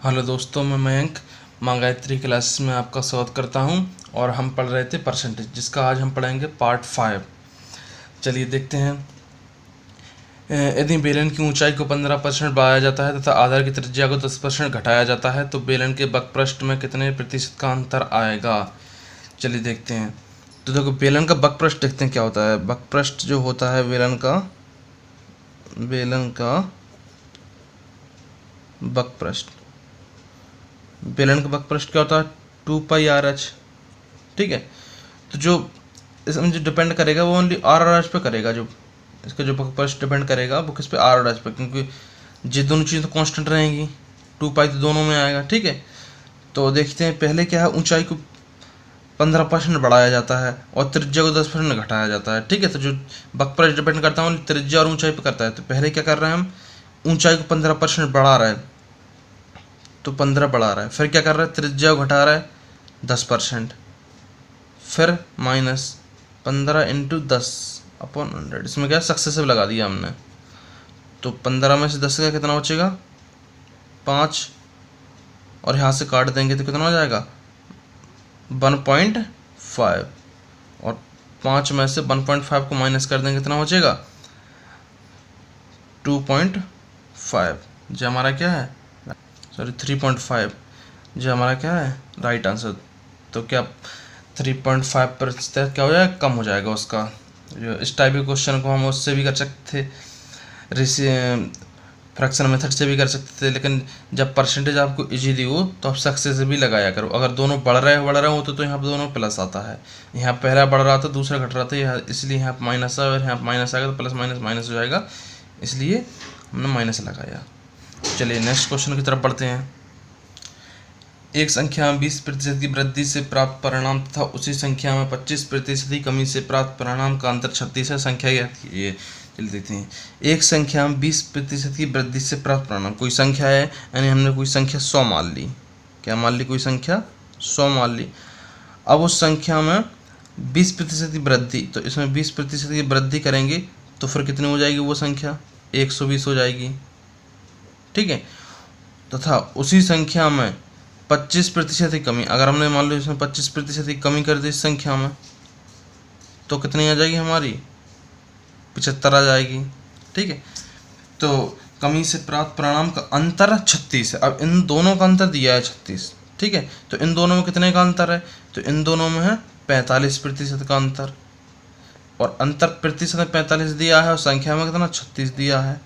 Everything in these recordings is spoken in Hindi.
हेलो दोस्तों, मैं मयंक गायत्री क्लासेस में आपका स्वागत करता हूं। और हम पढ़ रहे थे परसेंटेज, जिसका आज हम पढ़ेंगे पार्ट 5। चलिए देखते हैं। यदि बेलन की ऊंचाई को 15% बढ़ाया जाता है तथा आधार की त्रिज्या को 10% घटाया जाता है तो बेलन के बकपृष्ठ में कितने प्रतिशत का अंतर आएगा। चलिए देखते हैं। तो देखो, बेलन का बकपृष्ठ देखते हैं क्या होता है। बकपृष्ठ जो होता है बेलन का बकपृष्ठ बेलन का बकपृष्ठ क्या होता है, 2πRH। ठीक है। तो जो इसमें जो डिपेंड करेगा वो ओनली RRH पे करेगा। जो इसका जो बकपृष्ठ डिपेंड करेगा वो किस पे, RRH पे, क्योंकि ये दोनों चीज़ें तो कांस्टेंट रहेंगी। 2π तो दोनों में आएगा। ठीक है। तो देखते हैं पहले क्या है, ऊंचाई को 15% बढ़ाया जाता है और त्रिज्या को 10% घटाया जाता है। ठीक है। तो जो बकपृष्ठ डिपेंड करता है त्रिज्या और ऊंचाई पे करता है। तो पहले क्या कर रहे हैं हम, ऊंचाई को 15% बढ़ा रहे हैं तो 15 बढ़ा रहा है। फिर क्या कर रहा है, त्रिज्या को घटा रहा है 10%। फिर -15 × 10/100। इसमें क्या सक्सेसिव लगा दिया हमने। तो 15 में से 10 का कितना बचेगा, 5। और यहाँ से काट देंगे तो कितना हो जाएगा, 1.5। और 5 में से 1.5 को माइनस कर देंगे, कितना बचेगा, 2.5। जो हमारा क्या है, 3.5। जो हमारा क्या है राइट आंसर। तो क्या 3.5% क्या हो जाएगा, कम हो जाएगा उसका। जो इस टाइप के क्वेश्चन को हम उससे भी कर सकते थे, फ्रैक्शन मेथड से भी कर सकते थे, लेकिन जब परसेंटेज आपको इजी दी हो तो आप सक्सेस भी लगाया करो। अगर दोनों बढ़ रहे हो तो यहाँ पर दोनों प्लस आता है। यहाँ पहला बढ़ रहा था, दूसरा घट रहा था, यहाँ इसलिए यहाँ माइनस है, और यहाँ माइनस आएगा तो प्लस माइनस माइनस हो जाएगा, इसलिए हमने माइनस लगाया। चलिए नेक्स्ट क्वेश्चन की तरफ बढ़ते हैं। एक संख्या में 20% की वृद्धि से प्राप्त परिणाम तथा उसी संख्या में 25% की कमी से प्राप्त परिणाम का अंतर 36 है। संख्या ये चलिए देखते हैं। एक संख्या में 20% की वृद्धि से प्राप्त परिणाम, कोई संख्या है, यानी हमने कोई संख्या 100 मान ली। क्या मान ली, कोई संख्या 100 मान ली। अब उस संख्या में 20% की वृद्धि, तो इसमें 20% की वृद्धि करेंगे तो फिर कितनी हो जाएगी वो संख्या, 120 हो जाएगी। ठीक है। तथा उसी संख्या में 25% की कमी, अगर हमने मान लो इसमें 25% की कमी कर दी इस संख्या में, तो कितनी आ जाएगी हमारी, 75 आ जाएगी। ठीक है। तो कमी से प्राप्त परिणाम का अंतर 36 है। अब इन दोनों का अंतर दिया है 36। ठीक है। तो इन दोनों में कितने का अंतर है, तो इन दोनों में है 45% का अंतर। और अंतर प्रतिशत में 45 दिया है और संख्या में कितना 36 दिया है।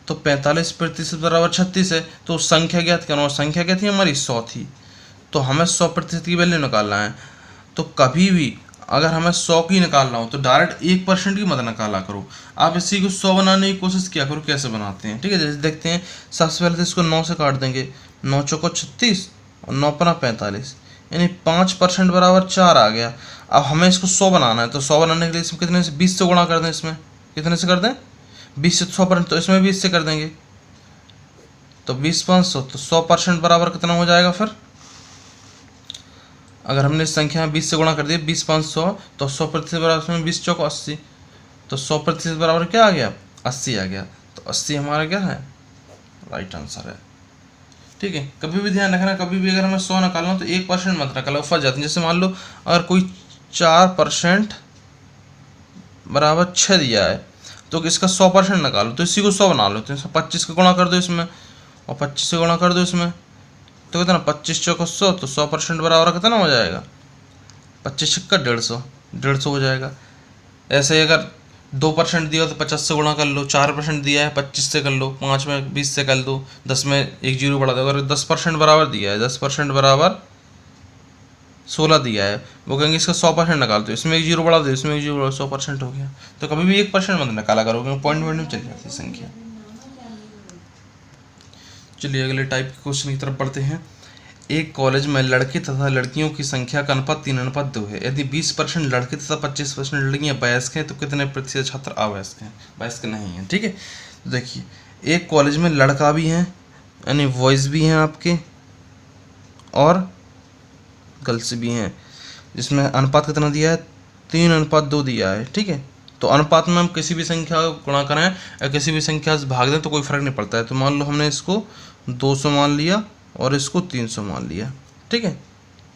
तो 45% बराबर 36 है। तो संख्या ज्ञात करना, और संख्या क्या थी हमारी, 100 थी। तो हमें 100% की वैल्यू निकालना है। तो कभी भी अगर हमें 100 की निकालना हो तो डायरेक्ट 1% की मत निकाला करो। आप इसी को 100 बनाने की कोशिश किया करो, कैसे बनाते हैं। ठीक है। जैसे देखते हैं, सबसे पहले तो इसको 9 से काट देंगे, 9 चौको 36 और 9 पना 45, यानी 5% बराबर 4 आ गया। अब हमें इसको 100 बनाना है, तो 100 बनाने के लिए इसमें कितने से 20 से गुणा कर दें। इसमें कितने से कर दें, 20 से 100%, तो इसमें 20 से कर देंगे। तो 20 500, तो 100% बराबर कितना हो जाएगा। फिर अगर हमने इस संख्या में 20 से गुणा कर दिया, 20 500, तो 100% बराबर इसमें 20 चौको 80, तो 100% बराबर क्या आ गया, 80 आ गया। तो 80 हमारा क्या है, राइट आंसर है। ठीक है। कभी भी ध्यान रखना, कभी भी अगर हमें 100 निकालना हो तो 1% मत निकालो, फंस जाते हैं। जैसे मान लो अगर कोई 4% बराबर 6 दिया है तो इसका 100% निकालो, तो इसी को 100 बना लो। तो 25 का गुणा कर दो इसमें, और 25 से गुणा कर दो इसमें, तो कितना, 25 चौको 100, तो 100% बराबर कितना हो जाएगा, 25 छक्का 150 हो जाएगा। ऐसे ही अगर 2% दिया तो 50 से गुणा कर लो, 4% दिया है 25 से कर लो, 5 में 20 से कर दो, 10 में एक जीरो बढ़ा दो। अगर 10% बराबर दिया है, 10% बराबर 16 दिया है, वो कहेंगे इसका 100% निकाल दो, इसमें एक जीरो बढ़ा दो, इसमें एक जीरो बढ़ा दो, 100% हो गया। तो कभी भी 1% मत निकाला करो, क्योंकि पॉइंट में चली जाती है संख्या। चलिए अगले टाइप के क्वेश्चन की तरफ बढ़ते हैं। एक कॉलेज में लड़के तथा लड़कियों की संख्या का अनुपात 3:2 है। यदि 20% लड़के तथा 25% लड़कियां वयस्क हैं तो कितने प्रतिशत छात्र अवयस्क हैं, वयस्क नहीं हैं। ठीक है। तो देखिए, एक कॉलेज में लड़का भी हैं, यानी बॉयज़ भी हैं आपके, और गर्ल्स भी हैं, जिसमें अनुपात कितना दिया है, 3:2 दिया है। ठीक है। तो अनुपात में हम किसी भी संख्या को गुणा करें या किसी भी संख्या से भाग दें तो कोई फर्क नहीं पड़ता है। तो मान लो हमने इसको 200 मान लिया और इसको 300 मान लिया, ठीक है।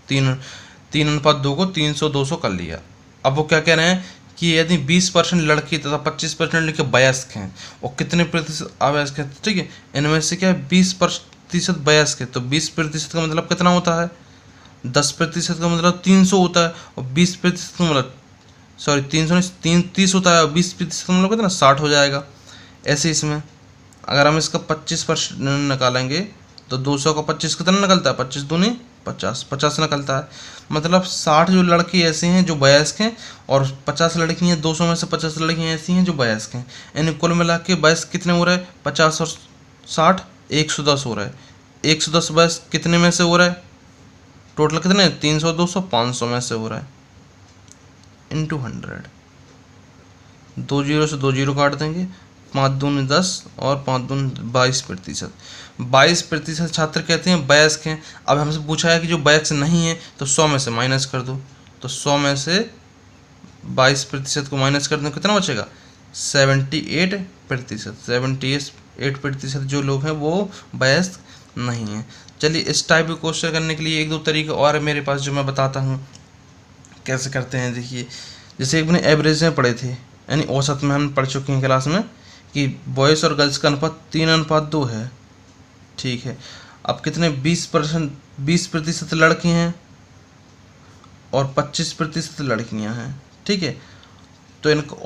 3:2 को 300 200 कर लिया। अब वो क्या कह रहे हैं कि यदि 20% लड़की तथा 25% लड़के वयस्क हैं और कितने प्रतिशत अवयस्क हैं, ठीक है, इनमें से क्या है 20% वयस्क है, तो 20% का मतलब कितना होता है, 10% का मतलब 300 होता है, और 20% का मतलब 300 नहीं 30 होता है, और 20% का मतलब कितना 60 हो जाएगा। ऐसे इसमें अगर हम इसका 25% निकालेंगे तो 200 का 25 कितना निकलता है, 25 दूनी 50, 50 निकलता है। मतलब 60 जो लड़के ऐसे हैं जो वयस्क हैं और 50 लड़की हैं, 200 में से 50 लड़कियाँ ऐसी हैं जो वयस्क हैं। यानी कुल मिला के वयस्क कितने हो रहे हैं, 50 और 60 110 हो रहा है। 110 वयस्क कितने में से हो रहा है, टोटल कितने 300 200 500 में से हो रहा है, इंटू 100। 2 जीरो से 2 जीरो काट देंगे, 5 दूनी 10 और 5 दूनी 22%। 22% छात्र कहते हैं वयस्क हैं। अब हमसे पूछा है कि जो वयस्क नहीं है तो 100 में से माइनस कर दो, तो 100 में से 22% को माइनस कर दो, कितना बचेगा 78%। 78% जो लोग हैं वो वयस्क नहीं हैं। चलिए इस टाइप के क्वेश्चन करने के लिए 1-2 तरीके और है मेरे पास जो मैं बताता हूँ कैसे करते हैं। देखिए जैसे एक मैंने एवरेज में पढ़े थे, यानी औसत में हम पढ़ चुके हैं क्लास में कि बॉयज़ और गर्ल्स का अनुपात 3:2 है, ठीक है। अब कितने 20% लड़के हैं और 25% लड़कियां हैं, ठीक है। तो इनका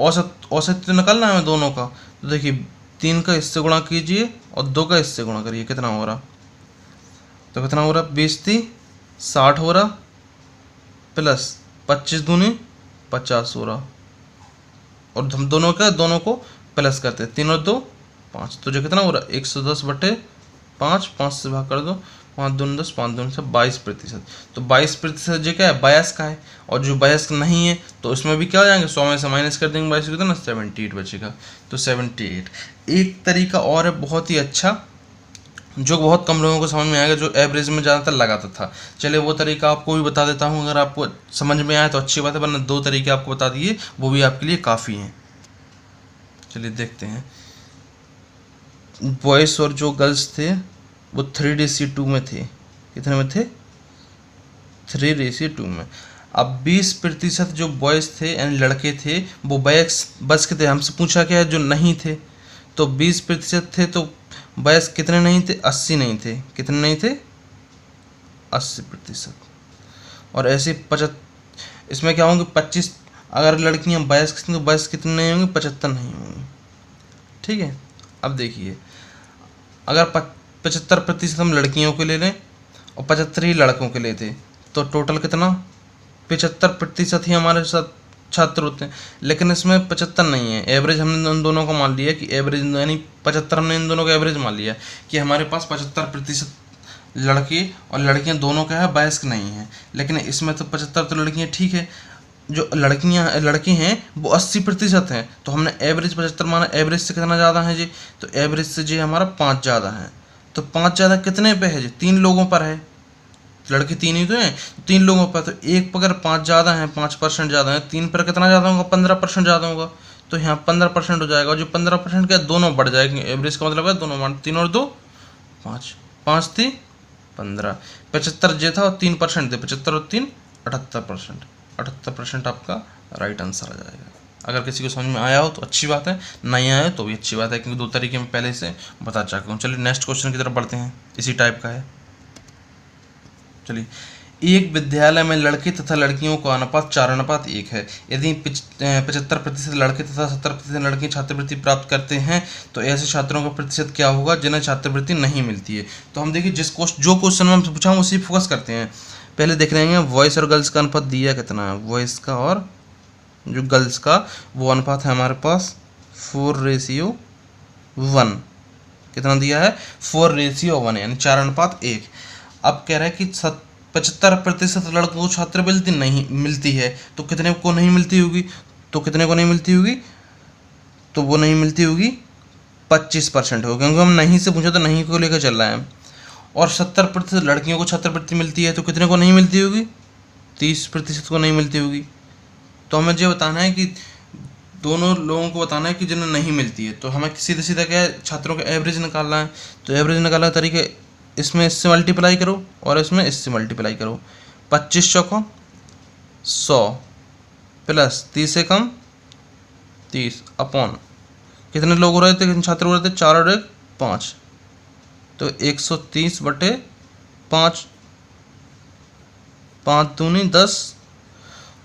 औसत तो निकालना है हमें दोनों का। तो देखिए 3 का इससे गुणा कीजिए और 2 का इससे गुणा करिए, कितना हो रहा, तो कितना हो रहा 20×3 = 60 हो रहा, प्लस 25 दूनी 50 हो रहा, और हम दोनों को प्लस करते हैं, 3 और 2 5, तो जो कितना हो रहा 110/5, 5 से भाग कर दो, 5 दूनी 10, 5 दूनी से 22%। तो 22% जो क्या है वयस्क का है, और जो वयस्क नहीं है तो इसमें भी क्या हो जाएंगे 100 में से माइनस कर देंगे 22 कितना 78 बचेगा। तो 78। एक तरीका और है बहुत ही अच्छा जो बहुत कम लोगों को समझ में आएगा, जो एवरेज में ज़्यादातर लगाता था। चलिए वो तरीका आपको भी बता देता हूँ, अगर आपको समझ में आए तो अच्छी बात है, वरना 2 तरीके आपको बता दिए वो भी आपके लिए काफ़ी हैं। चलिए देखते हैं। बॉयज़ और जो गर्ल्स थे वो 3:2 में थे, कितने में थे 3:2 में। अब 20% जो बॉयज़ थे यानी लड़के थे वो बस के थे। हमसे पूछा क्या है जो नहीं थे, तो 20% थे तो वयस्क कितने नहीं थे 80 नहीं थे, कितने नहीं थे 80%। और ऐसे 75, इसमें क्या होंगे 25, अगर लड़कियां वयस्क थी तो वयस्क कितने नहीं होंगे 75 नहीं होंगे, ठीक है। अब देखिए अगर 75% हम लड़कियों के ले लें और 75 ही लड़कों के लिए थे, तो टोटल कितना 75% ही हमारे साथ छात्र होते हैं। लेकिन इसमें 75 नहीं है, एवरेज हमने उन दोनों को मान लिया कि एवरेज यानी 75 हमने इन दोनों का एवरेज मान लिया कि हमारे पास 75% लड़के और लड़कियां दोनों का है, वयस्क नहीं है। लेकिन इसमें तो 75 तो लड़कियां ठीक है, जो लड़के हैं वो 80% हैं, तो हमने एवरेज 75 माना। एवरेज से कितना ज़्यादा है जी, तो एवरेज से जी हमारा 5 ज़्यादा है। तो 5 ज़्यादा कितने पे है जी, 3 लोगों पर है, लड़के 3 ही तो हैं, 3 लोगों पर। तो एक पर अगर 5 ज़्यादा हैं, 5% ज़्यादा है, 3 पर कितना ज़्यादा होगा 15% ज़्यादा होगा, तो यहाँ 15% हो जाएगा। और जो 15% का दोनों बढ़ जाएंगे, एवरेज का मतलब है दोनों मान, 3 और 2 5, 5 थी 15, 75 जे था और 3% थे, 75 और 3 78%। 78% आपका राइट आंसर आ जाएगा। अगर किसी को समझ में आया हो तो अच्छी बात है, नहीं आया हो तो भी अच्छी बात है, क्योंकि 2 तरीके में पहले से बता चुका हूँ। चलिए नेक्स्ट क्वेश्चन की तरफ बढ़ते हैं, इसी टाइप का है। चलिए, एक विद्यालय में लड़के तथा लड़कियों का अनुपात 4:1 है। यदि 75% लड़के तथा 70% लड़कियां छात्रवृत्ति प्राप्त करते हैं तो ऐसे छात्रों का प्रतिशत क्या होगा जिन्हें छात्रवृत्ति नहीं मिलती है। तो हम देखिए जो क्वेश्चन में हमसे पूछा हम उसी फोकस करते हैं। पहले देख रहे हैं वॉइस और गर्ल्स का अनुपात दिया कितना है, वॉइस का और जो गर्ल्स का वो अनुपात है हमारे पास 4:1। कितना दिया है 4:1 यानी 4:1। अब कह रहा है कि 75% लड़कों को छात्रवृत्ति नहीं मिलती है, तो कितने को नहीं मिलती होगी, तो कितने को नहीं मिलती होगी, तो वो नहीं मिलती होगी 25% होगी, क्योंकि हम नहीं से पूछा तो नहीं को लेकर चल रहा है। और 70% लड़कियों को छात्रवृत्ति मिलती है, तो कितने को नहीं मिलती होगी 30% को नहीं मिलती होगी। तो हमें ये बताना है कि दोनों लोगों को बताना है कि जिन्हें नहीं मिलती है, तो हमें सीधा सीधा क्या है छात्रों का एवरेज निकालना है। तो एवरेज निकालने का तरीका इसमें इससे मल्टीप्लाई करो और इसमें इससे मल्टीप्लाई करो। 25 चौको 100 प्लस 30 से कम 30 अपॉन कितने लोग हो रहे थे, कितने छात्र हो रहे थे, 4 और 1 5, तो 130/5, 5 दूनी 10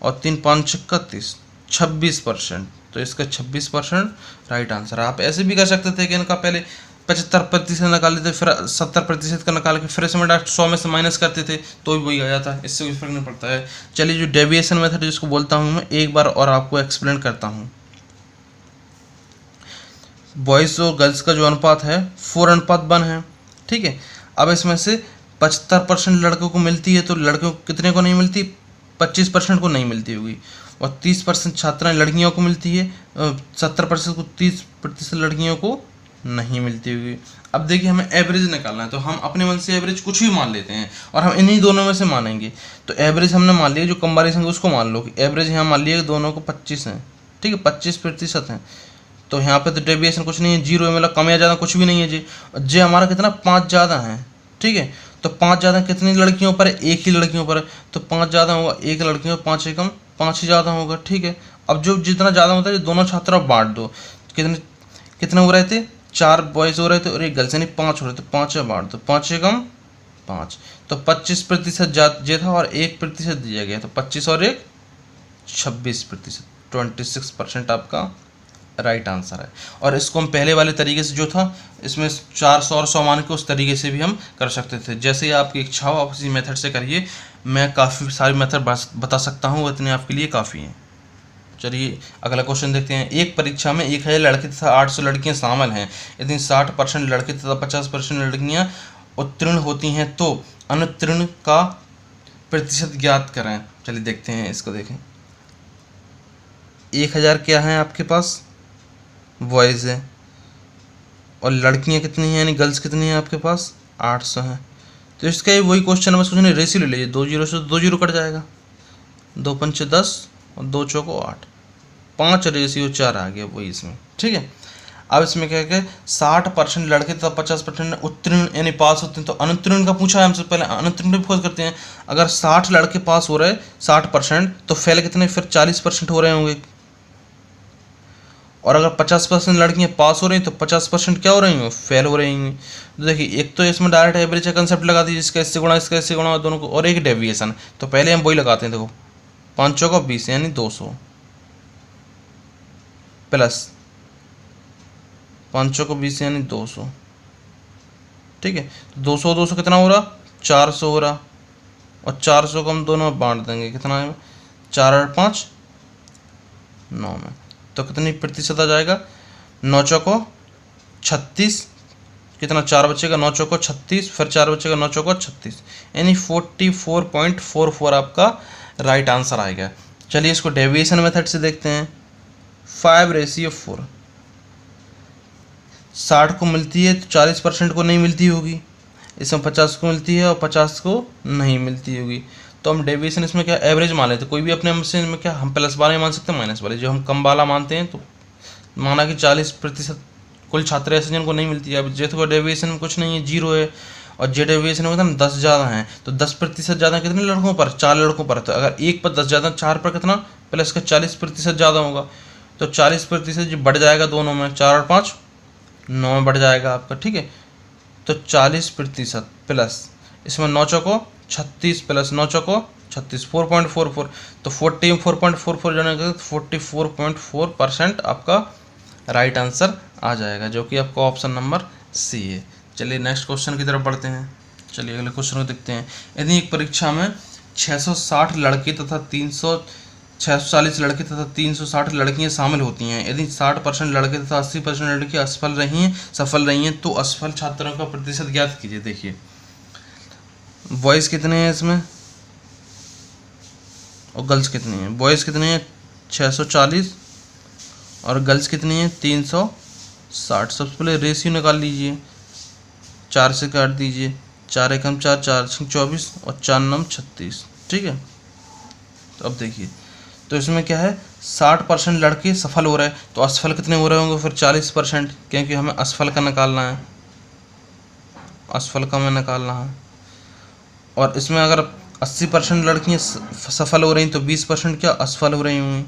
और 3 5 छक्का 30, 26%। तो इसका 26% राइट आंसर। आप ऐसे भी कर सकते थे कि इनका पहले 75% निकाल लेते, फिर 70% का निकाल के फिर इसमें डायरेक्ट 100 में से माइनस करते थे तो भी वही आ जाता है, इससे कोई फर्क नहीं पड़ता है। चलिए, जो डेविएशन मेथड जिसको बोलता हूँ मैं, एक बार और आपको एक्सप्लेन करता हूँ। बॉयज़ और गर्ल्स का जो अनुपात है 4:1 है, ठीक है। अब इसमें से 75% लड़कों को मिलती है, तो लड़कों को कितने को नहीं मिलती, 25% को नहीं मिलती होगी, और 30% छात्राएं लड़कियों को मिलती है, 70% को 30% लड़कियों को नहीं मिलती होगी। अब देखिए, हमें एवरेज निकालना है, तो हम अपने मन से एवरेज कुछ भी मान लेते हैं और हम इन्हीं दोनों में से मानेंगे। तो एवरेज हमने मान लिया, जो कंबारिजन है उसको मान लो कि एवरेज यहाँ मान लिया कि दोनों को 25 है, ठीक है, 25% है। तो यहाँ पे तो डेविएशन कुछ नहीं है, 0 है, मतलब कम या ज़्यादा कुछ भी नहीं है जी। जे हमारा कितना 5 ज़्यादा है, ठीक है। तो 5 ज़्यादा कितनी लड़कियों पर है, एक ही लड़कियों पर है, तो 5 ज़्यादा होगा एक लड़कियों पर, 5 से कम 5 ही ज़्यादा होगा, ठीक है। अब जो जितना ज़्यादा होता है दोनों छात्रों बांट दो, कितने कितने हो रहे थे, 4 बॉयज़ हो रहे थे और एक गर्ल्स, यानी 5 हो रहे थे, 5 में बांट दो, 5 से कम 5, तो 25% जे था और 1% दिया गया, तो 25 और 1 26%, 26% आपका राइट आंसर है। और इसको हम पहले वाले तरीके से जो था, इसमें 400 और 100 मान के, उस तरीके से भी हम कर सकते थे। जैसे ही आपकी इच्छा हो आप इसी मेथड से करिए, मैं काफ़ी सारी मेथड बता सकता हूँ, इतने आपके लिए काफ़ी हैं। चलिए अगला क्वेश्चन देखते हैं। एक परीक्षा में 1000 लड़के तथा 800 लड़कियाँ शामिल हैं, यदि 60% लड़के तथा 50% लड़कियाँ उत्तीर्ण होती हैं तो अनुत्तीर्ण का प्रतिशत ज्ञात करें। चलिए देखते हैं, इसको देखें। 1000 क्या है आपके पास, बॉयज़ है, और लड़कियां कितनी हैं, यानी गर्ल्स कितनी हैं आपके पास, 800 हैं। तो इसका ही वही क्वेश्चन है, बस कुछ नहीं, रेशियो ले लीजिए, 2 0 से 2 0 कट जाएगा, 2 पंचे 10 और 2 चौको 8, 5 रेशियो 4 आ गया वही इसमें, ठीक है। अब इसमें क्या है, 60% लड़के तथा 50% उत्तीर्ण यानी पास होते हैं, तो अनुत्तीर्ण का पूछा है हमसे, पहले अनुत्तीर्ण पे फोकस करते हैं। अगर 60 लड़के पास हो रहे 60%, तो फेल कितने, फिर 40% हो रहे होंगे। और अगर 50% लड़कियां पास हो रही हैं तो 50% क्या हो रही हैं, फेल हो रही हैं। तो देखिए, एक तो इसमें डायरेक्ट एवरेज का कंसेप्ट लगा दीजिए, इसका इससे गुणा, इसका इससे गुणा, दोनों को, और एक डेविएशन। तो पहले हम वही लगाते हैं, देखो 5 चौका 20 यानी 200 प्लस 5 चौका 20 यानी 200, ठीक है। 200 200 कितना हो रहा, 400 हो रहा, और 400 को हम दोनों में बांट देंगे, कितना है, 4 और 5 9 में, तो कितनी प्रतिशत आ जाएगा, 9 चौको 36, कितना 4 बचेगा, 9 चौको 36, फिर 4 बचेगा, 9 चौको 36, यानी 44.44 आपका राइट आंसर आएगा। चलिए इसको डेविएशन मेथड से देखते हैं। 5:4, 60 को मिलती है तो 40% को नहीं मिलती होगी, इसमें 50 को मिलती है और 50 को नहीं मिलती होगी। तो हम डेविएशन इसमें क्या एवरेज मान लेते, कोई भी अपने मशीन में क्या हम प्लस वाले मान सकते हैं माइनस वाले, जो हम कम वाला मानते हैं, तो माना कि 40% कुल छात्र ऐसे जिनको नहीं मिलती है। अब जे तो डेविएशन में कुछ नहीं है, 0 है, और जे डेविएशन में ना 10 ज़्यादा हैं, तो 10% ज़्यादा कितने लड़कों पर, 4 लड़कों पर। तो अगर 1 पर 10 ज़्यादा, 4 पर कितना, प्लस का 40% ज़्यादा होगा, तो 40% जो बढ़ जाएगा दोनों में, 4 और 5 9 में बढ़ जाएगा आपका, ठीक है। तो 40% प्लस इसमें 9 चौको 36 प्लस 9 चौको 36, 4.44, तो 44.44 जाने 44.4% आपका राइट आंसर आ जाएगा, जो कि आपका ऑप्शन नंबर सी है। चलिए नेक्स्ट क्वेश्चन की तरफ बढ़ते हैं। चलिए अगले क्वेश्चन को देखते हैं। यदि एक परीक्षा में 660 लड़के तथा 640 लड़के तथा 360 लड़कियां शामिल होती हैं, यदि 60% लड़के तथा 80% लड़कियां सफल रही हैं तो असफल छात्रों का प्रतिशत ज्ञात कीजिए। देखिए बॉयज़ कितने हैं इसमें और गर्ल्स कितनी हैं। बॉयज़ कितने हैं 640 और गर्ल्स कितनी हैं 360। सबसे पहले रेशियो निकाल लीजिए, 4 से काट दीजिए, 4 एकम 4, 4 24 और 4 9 36, ठीक है। तो अब देखिए, तो इसमें क्या है 60% लड़के सफल हो रहे हैं, तो असफल कितने हो रहे होंगे फिर 40%, क्योंकि हमें असफल का निकालना है। असफल का हमें निकालना है। और इसमें अगर 80% लड़कियाँ सफल हो रही तो 20% क्या असफल हो रही होंगी,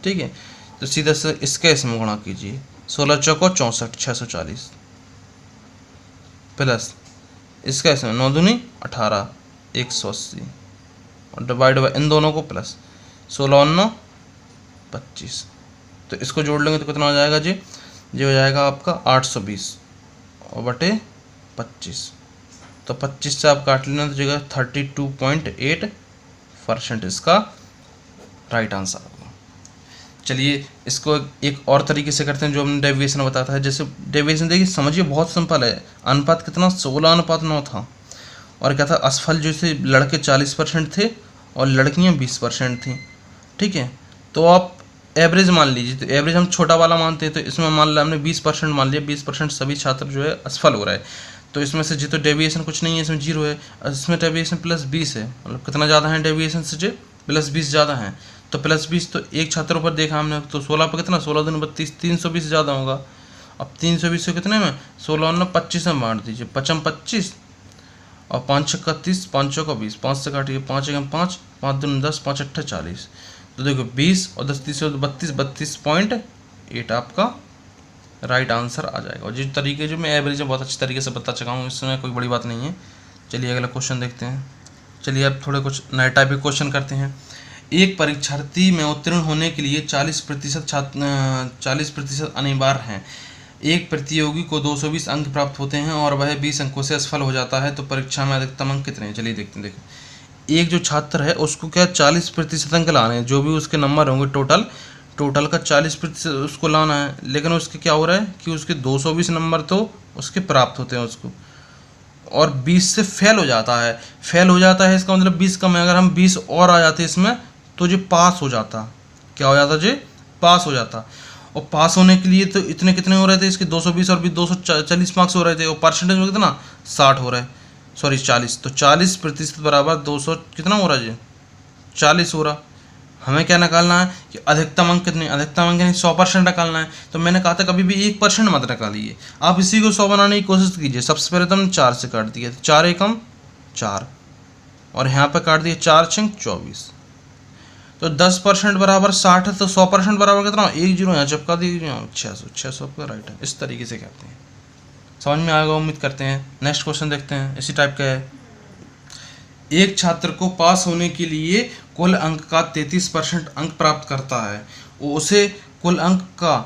ठीक है। तो सीधा से इसके इसमें गुणा कीजिए, 16 चौको 64 640 प्लस इसका इसमें 9 दूनी 18 180 और डिवाइड बाय इन दोनों को प्लस 16 9 25। तो इसको जोड़ लेंगे तो कितना हो जाएगा जी, हो जाएगा आपका 820 और बटे 25। तो 25 से आप काट लेना तो जगह 32.8% इसका राइट आंसर होगा। चलिए इसको एक और तरीके से करते हैं जो हमने डेविएशन बताया था। जैसे डेविएशन देखिए समझिए बहुत सिंपल है। अनुपात कितना 16:9 था और क्या था, असफल जैसे लड़के 40% थे और लड़कियां 20% थी, ठीक है। तो आप एवरेज मान लीजिए, तो एवरेज हम छोटा वाला मानते हैं, तो इसमें मान लिया हमने 20% मान लिया, 20% सभी छात्र जो है असफल हो रहा है। तो इसमें से जी तो डेविएशन कुछ नहीं है, इसमें 0 है, इसमें डेविएशन +20 है, मतलब कितना ज़्यादा है डेविएशन से जो +20 ज़्यादा है। तो +20 तो एक छात्र पर देखा हमने, तो 16 पर कितना 16 दूनी 32 320 ज़्यादा होगा। अब 320 को कितने में 16 9 25 में बांट दीजिए, 55 25 और 5 6 30 5 चौका 20, 5 से काटिए 5 1 5 5 दूनी 10 5 8 40। तो देखो 20 और 10 30 32 32.8 आपका राइट आंसर आ जाएगा। और जिस तरीके जो मैं एवरेज बहुत अच्छी तरीके से बता चुका हूँ, इसमें कोई बड़ी बात नहीं है। चलिए अगला क्वेश्चन देखते हैं। चलिए अब थोड़े कुछ नए टाइप के क्वेश्चन करते हैं। एक परीक्षार्थी में उत्तीर्ण होने के लिए 40% अनिवार्य हैं। एक प्रतियोगी को 220 अंक प्राप्त होते हैं और वह 20 अंकों से असफल हो जाता है, तो परीक्षा में अधिकतम अंक कितने हैं? चलिए देखते हैं। देखिए एक जो छात्र है उसको क्या 40% अंक लाने हैं, जो भी उसके नंबर होंगे टोटल का 40% उसको लाना है। लेकिन उसके क्या हो रहा है कि उसके 220 नंबर तो उसके प्राप्त होते हैं उसको, और 20 से फेल हो जाता है। इसका मतलब 20 कम है, अगर हम 20 और आ जाते इसमें तो जो पास हो जाता, क्या हो जाता जी, पास हो जाता। और पास होने के लिए तो इतने कितने हो रहे थे इसके 220 और भी 240 मार्क्स हो रहे थे, और परसेंटेज में कितना 60 हो रहा है, सॉरी 40। तो 40% बराबर 200 कितना हो रहा है जी, 40 हो रहा। हमें क्या निकालना है कि अधिकतम अंक कितने, अधिकतम अंक नहीं 100% निकालना है। तो मैंने कहा था कभी भी 1% मत निकालिए, आप इसी को 100 बनाने की कोशिश कीजिए। सबसे पहले तो हमने 4 से काट दिया, 4 एकम 4 और यहाँ पे काट दिया 4 6 24। तो 10% बराबर 60 है, तो 100% बराबर कितना, 1 0 यहाँ चिपका दीजिए, 600 आपका राइट है। इस तरीके से कहते हैं, समझ में आएगा उम्मीद करते हैं। नेक्स्ट क्वेश्चन देखते हैं, इसी टाइप का है। एक छात्र को पास होने के लिए कुल अंक का 33% अंक प्राप्त करता है, उसे कुल अंक का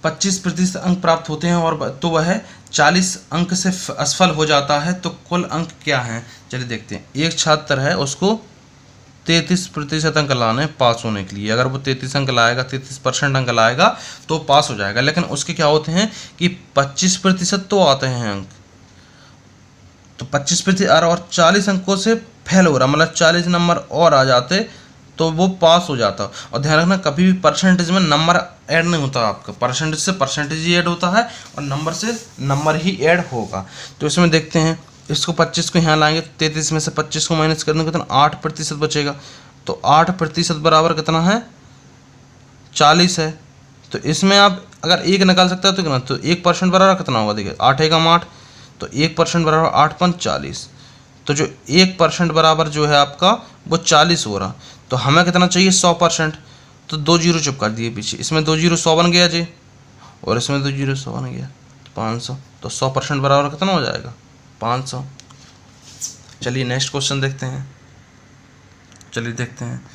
25% अंक प्राप्त होते हैं और तो वह 40 अंक से असफल हो जाता है, तो कुल अंक क्या है? चलिए देखते हैं। एक छात्र है उसको 33% अंक लाने पास होने के लिए। अगर वो 33 अंक लाएगा, 33% अंक लाएगा तो पास हो जाएगा। लेकिन उसके क्या होते हैं कि 25% तो आते हैं अंक, तो 25% और 40 अंकों से फेल हो रहा, मतलब 40 नंबर और आ जाते तो वो पास हो जाता। और ध्यान रखना कभी भी परसेंटेज में नंबर ऐड नहीं होता, आपका परसेंटेज से परसेंटेज ही ऐड होता है और नंबर से नंबर ही ऐड होगा। तो इसमें देखते हैं, इसको 25 को यहाँ लाएंगे, 33 में से 25 को माइनस कर देंगे कितना 8% बचेगा। तो 8% बराबर कितना है 40 है। तो इसमें आप अगर एक निकाल सकते हो तो कितना, तो 1% बराबर कितना होगा, देखिए 8 एकम 8, तो 1% बराबर 8 5 40। तो जो 1% बराबर जो है आपका वो 40 हो रहा। तो हमें कितना चाहिए 100%, तो 2 जीरो चिपका दिए पीछे, इसमें 2 जीरो 100 बन गया जी, और इसमें 2 जीरो 100 बन गया 500। तो 100% बराबर कितना हो जाएगा 500। चलिए नेक्स्ट क्वेश्चन देखते हैं। चलिए देखते हैं,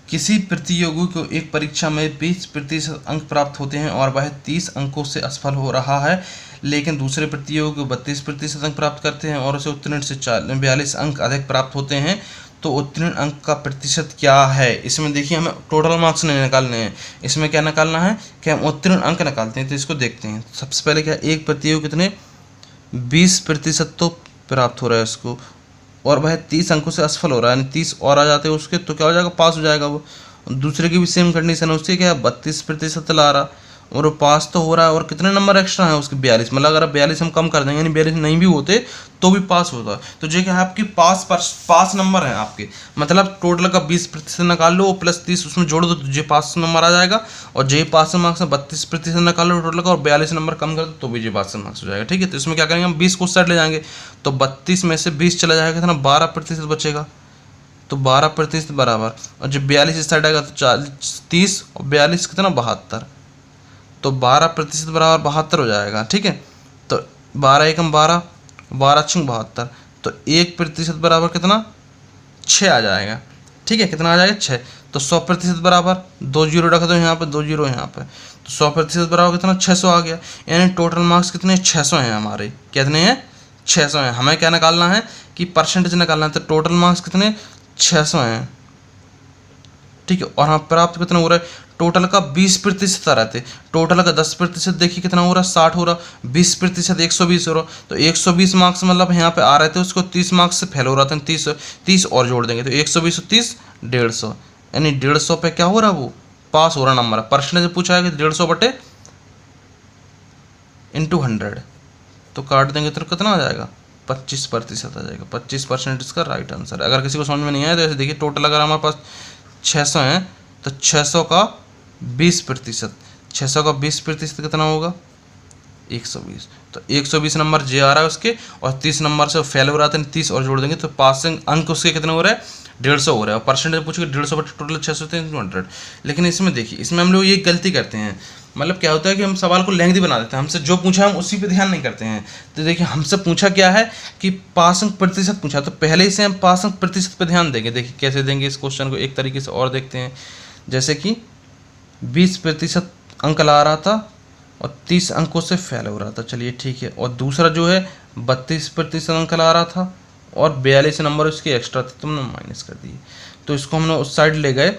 किसी प्रतियोगी को एक परीक्षा में 20% अंक प्राप्त होते हैं और वह 30 अंकों से असफल हो रहा है, लेकिन दूसरे प्रतियोगी को 32% अंक प्राप्त करते हैं और उसे उत्तीर्ण से 42 अंक अधिक प्राप्त होते हैं, तो उत्तीर्ण अंक का प्रतिशत क्या है? इसमें देखिए हमें टोटल मार्क्स नहीं निकालने हैं, इसमें क्या निकालना है कि हम उत्तीर्ण अंक निकालते हैं। तो इसको देखते हैं। सबसे पहले क्या, एक प्रतियोगी कितने 20% तो प्राप्त हो रहा है इसको, और वह 30 अंकों से असफल हो रहा है, यानी 30 और आ जाते हैं उसके, तो क्या हो जाएगा पास हो जाएगा वो। दूसरे की भी सेम कंडीशन है, उससे क्या है 32% ला रहा और वो पास तो हो रहा है, और कितने नंबर एक्स्ट्रा हैं उसके 42, मतलब अगर 42 हम कम कर देंगे यानी 42 नहीं भी होते तो भी पास होता। तो जो कि आपकी पास नंबर है आपके, मतलब टोटल का 20% निकाल लो प्लस 30 उसमें जोड़ दो तो जो पास नंबर आ जाएगा, और जे पास मार्क्स में 32% निकाल लो टोटल का और 42 नंबर कम कर दो तो भी जे पास मार्क्स हो जाएगा। ठीक है, तो इसमें क्या करेंगे हम 20 को उस साइड ले जाएंगे, तो 32 में से 20 चला जाएगा, कितना 12% बचेगा, तो 12% बराबर, और जब 42 इस साइड आएगा तो 40 30 और 42 कितना 72, तो 12% बराबर 72 हो जाएगा। ठीक है, तो 12 एकम 12, 12 छंग 72, तो 1% बराबर कितना 6 आ जाएगा। ठीक है, कितना आ जाएगा 6, तो 100% बराबर 2 जीरो रख दो यहाँ पे, 2 जीरो यहाँ पे, तो 100% बराबर कितना 600 आ गया। यानी टोटल मार्क्स कितने 600 हैं हमारे, कितने हैं 600 हैं। हमें क्या निकालना है कि परसेंटेज निकालना है, तो टोटल मार्क्स कितने 600 हैं। ठीक है, और हाँ प्राप्त कितना हो रहा है, टोटल का 20% आ रहे थे, टोटल का 10% देखिए कितना हो रहा है 60 हो रहा, 20% 120 हो रहा, तो 120 मार्क्स मतलब यहाँ पे आ रहे थे, उसको 30 मार्क्स से फेल हो रहा था, 30 और जोड़ देंगे तो 120 और 30 150, यानी 150 पे क्या हो रहा है वो पास हो रहा नंबर। परसेंटेज पूछा है कि 150 बटे इंटू 100, तो काट देंगे तो कितना आ जाएगा 25% आ जाएगा। 25% इसका राइट आंसर है। अगर किसी को समझ में नहीं आया तो ऐसे देखिए, टोटल अगर हमारे पास 600 हैं तो 600 का 20%, 600 का 20% कितना होगा 120, तो 120 नंबर जे आ रहा है उसके, और 30 नंबर से फेल हो रहा था, 30 और जोड़ देंगे तो पासिंग अंक उसके कितने हो रहे हैं 150 हो रहा है, और परसेंटेज पूछेगा 150 बटे टोटल 600 100। लेकिन इसमें देखिए, इसमें हम लोग ये गलती करते हैं, मतलब क्या होता है कि हम सवाल को लेंथी बना देते हैं, हमसे जो पूछा हम उसी पे ध्यान नहीं करते हैं। तो देखिए हमसे पूछा क्या है कि पास अंक प्रतिशत पूछा, तो पहले ही से हम पास अंक प्रतिशत पे ध्यान देंगे। देखिए कैसे देंगे इस क्वेश्चन को, एक तरीके से और देखते हैं। जैसे कि 20% अंक ला रहा था और 30 अंकों से फेल हो रहा था, चलिए ठीक है, और दूसरा जो है 32% अंक ला रहा था और 42 नंबर उसके एक्स्ट्रा थे, तुमने माइनस कर दिए, तो इसको हमने उस साइड ले गए,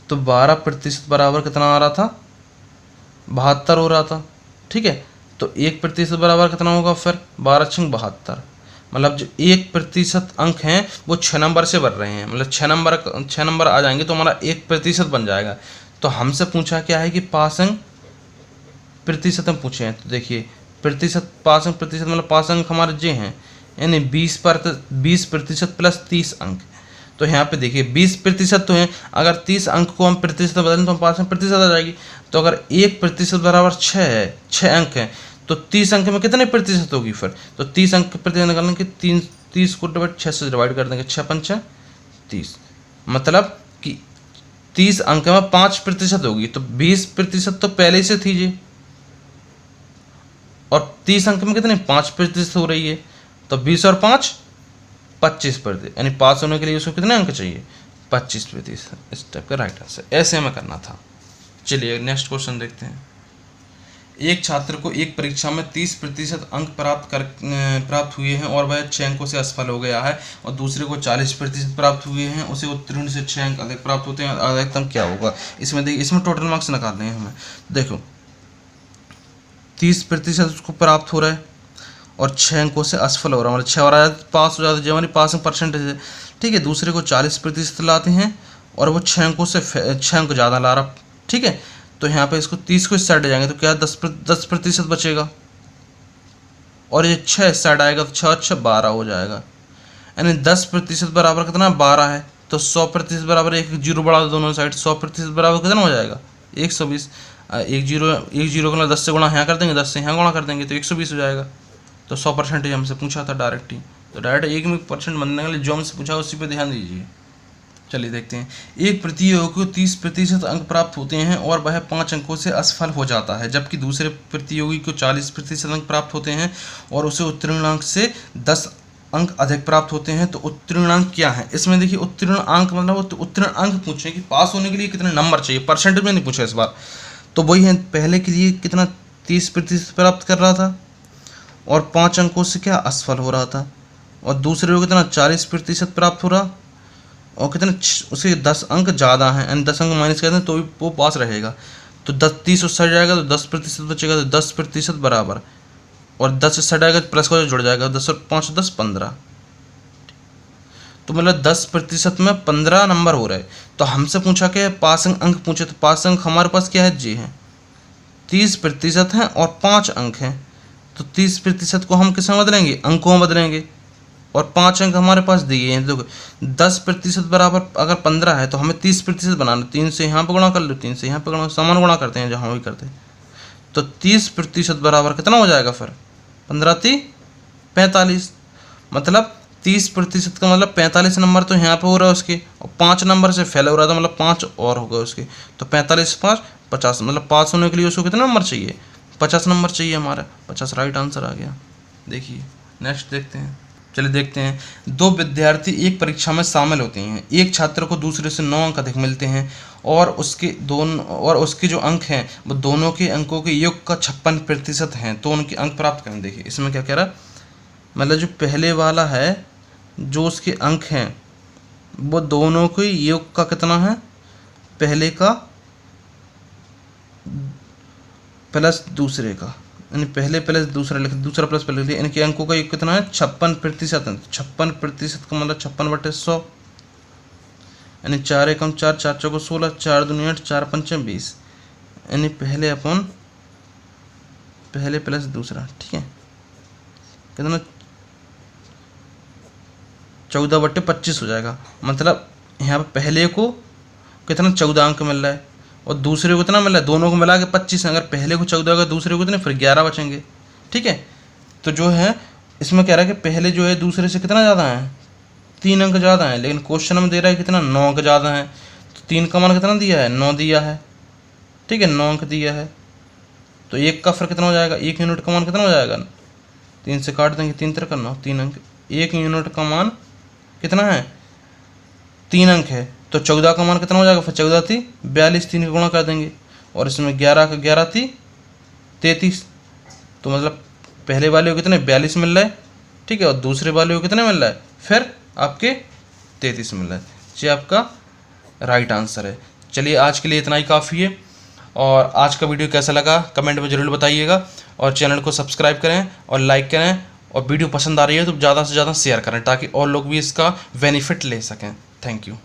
तो 12% बराबर कितना आ रहा था 72 हो रहा था। ठीक है, तो 1% बराबर कितना होगा फिर 12 छंग 72, मतलब जो 1% अंक हैं वो 6 नंबर से बढ़ रहे हैं, मतलब 6 नंबर आ जाएंगे तो हमारा 1% बन जाएगा। तो हमसे पूछा क्या है कि पास अंक प्रतिशत हम पूछे हैं, तो देखिए प्रतिशत पास अंक प्रतिशत मतलब पास अंक हमारे जे हैं, यानी 20% प्लस 30 अंक, तो यहाँ पे देखिए 20% तो है, अगर 30 अंक को हम प्रतिशत बदलें तो हम पास में प्रतिशत आ जाएगी। तो अगर 1% बराबर 6 है, 6 अंक है, तो 30 अंक में कितने प्रतिशत होगी फिर, तो 30 अंक प्रतिशत निकालने के 30 को 6 से डिवाइड कर देंगे, 6 पंच 30, मतलब कि 30 अंक में 5% होगी, तो 20% तो पहले ही से थी जी, और 30 अंक में कितने 5% हो रही है, तो 20 और 5 25%, यानी पास होने के लिए उसको कितने अंक चाहिए 25%। इस टाइप का राइट आंसर ऐसे हमें करना था। चलिए नेक्स्ट क्वेश्चन देखते हैं। एक छात्र को एक परीक्षा में 30% अंक प्राप्त हुए हैं और वह 6 अंकों से असफल हो गया है, और दूसरे को 40% प्राप्त हुए हैं, उसे उत्तीर्ण से 6 अंक अधिक प्राप्त होते हैं, अधिकतम क्या होगा। इसमें देखिए, इसमें टोटल मार्क्स निकालने हैं हमें। देखो 30% उसको प्राप्त हो रहा है और 6 अंकों से असफल हो रहा है, मतलब 6 और आया पास हो जाता है, जो हमारी पासिंग परसेंटेज है। ठीक है, दूसरे को 40% लाते हैं और वो 6 अंकों से 6 अंक ज़्यादा ला रहा। ठीक है, तो यहाँ पे इसको 30 को इस साइड जाएंगे तो क्या 10% बचेगा, और ये 6 इस साइड आएगा तो 6 6 12 हो जाएगा, यानी 10% बराबर कितना 12 है, तो 100% बराबर एक जीरो बढ़ा दो दोनों साइड, 100% बराबर कितना हो जाएगा 120। एक जीरो को 10 से गुणा यहाँ कर देंगे, 10 से यहाँ गुणा कर देंगे तो 120 हो जाएगा। तो 100% हमसे पूछा था डायरेक्ट ही, तो डायरेक्ट 1% बनने के लिए जो हमसे पूछा उसी पे ध्यान दीजिए। चलिए देखते हैं। एक प्रतियोगी को 30% अंक प्राप्त होते हैं और वह 5 अंकों से असफल हो जाता है, जबकि दूसरे प्रतियोगी को 40% अंक प्राप्त होते हैं और उसे उत्तीर्ण अंक से 10 अंक अधिक प्राप्त होते हैं, तो उत्तीर्ण अंक क्या है। इसमें देखिए उत्तीर्ण अंक मतलब उत्तीर्ण अंक पूछे कि पास होने के लिए कितने नंबर चाहिए, परसेंटेज में नहीं पूछा इस बार। तो वही है, पहले के लिए कितना 30% प्राप्त कर रहा था और 5 अंकों से क्या असफल हो रहा था, और दूसरे को कितना 40% प्राप्त हो रहा और कितने उसे 10 अंक ज़्यादा हैं, यानी 10 अंक माइनस कर दें तो भी वो पास रहेगा। तो 30 उस साइड जाएगा तो 10% बचेगा, तो 10% बराबर, और 10 इस साइड आएगा तो प्लस को जुड़ जाएगा, 10 और 5 10 15, तो मतलब 10% में 15 नंबर हो रहे। तो हमसे पूछा कि पासिंग अंक पूछे, तो पासिंग अंक हमारे पास क्या है जी है, 30% हैं और 5 अंक हैं, तो 30% को हम किसमें बदलेंगे, अंकों में बदलेंगे, और 5 अंक हमारे पास दिए हैं। देखो 10% बराबर अगर 15 है तो हमें 30% बनाना, 3 से यहाँ पर गुणा कर लो, 3 से यहाँ पर गुणा, समान गुणा करते हैं जहाँ भी करते हैं। तो 30% बराबर कितना हो जाएगा फिर, 15 × 3 = 45। मतलब 30% का मतलब 45 नंबर तो यहाँ पे हो रहा है उसके, और 5 नंबर से फेल हो रहा था, मतलब 5 और हो गए उसके। तो 45 × 5 = 50, मतलब पास होने के लिए उसको कितने नंबर चाहिए, 50 नंबर चाहिए हमारा। 50 राइट आंसर आ गया। देखिए नेक्स्ट देखते हैं, चलिए देखते हैं। 2 विद्यार्थी एक परीक्षा में शामिल होते हैं। एक छात्र को दूसरे से 9 अंक अधिक मिलते हैं और उसके जो अंक हैं वो दोनों के अंकों के योग का 56% हैं, तो उनके अंक प्राप्त करें। देखिए इसमें क्या कह रहा है, मतलब जो पहले वाला है, जो उसके अंक हैं वो दोनों के योग का कितना है, पहले का प्लस दूसरे का, यानी पहले प्लस दूसरा लिख, दूसरा प्लस पहले लिख, इनके अंकों का योग कितना है, 56% है। 56% का मतलब 56/100, यानी 4 × 1 = 4, 4 × 4 = 16, 4 × 2 = 8, 4 × 5 = 20, यानी पहले प्लस दूसरा, ठीक है, कितना 14/25 हो जाएगा। मतलब यहाँ पे पहले को कितना 14 अंक मिल रहा है और दूसरे को कितना मिल रहा है, दोनों को मिला के 25 है। अगर पहले को 14 होगा, दूसरे को कितने, फिर 11 बचेंगे, ठीक है। तो जो है इसमें कह रहा है कि पहले जो है दूसरे से कितना ज़्यादा है, 3 अंक ज़्यादा है, लेकिन क्वेश्चन में दे रहा है कितना, 9 अंक ज़्यादा है। तो 3 का मान कितना दिया है, 9 दिया है, ठीक है, 9 अंक दिया है। तो 1 का फिर कितना हो जाएगा, 1 यूनिट का मान कितना हो जाएगा, 3 से काट देंगे, 3 × 3 = 9, 3 अंक। 1 यूनिट का मान कितना है, 3 अंक है, तो 14 का मान कितना हो जाएगा, फिर 14 × 3 = 42, 3 का गुणा कर देंगे, और इसमें 11 का 11 × 3 = 33। तो मतलब पहले वाले को कितने 42 मिल रहा है, ठीक है, और दूसरे वाले को कितने मिल रहा है, फिर आपके 33 मिल रहा है। ये आपका राइट आंसर है। चलिए आज के लिए इतना ही काफ़ी है, और आज का वीडियो कैसा लगा कमेंट में ज़रूर बताइएगा, और चैनल को सब्सक्राइब करें और लाइक करें, और वीडियो पसंद आ रही है तो ज़्यादा से ज़्यादा शेयर करें ताकि और लोग भी इसका बेनिफिट ले सकें। Thank you.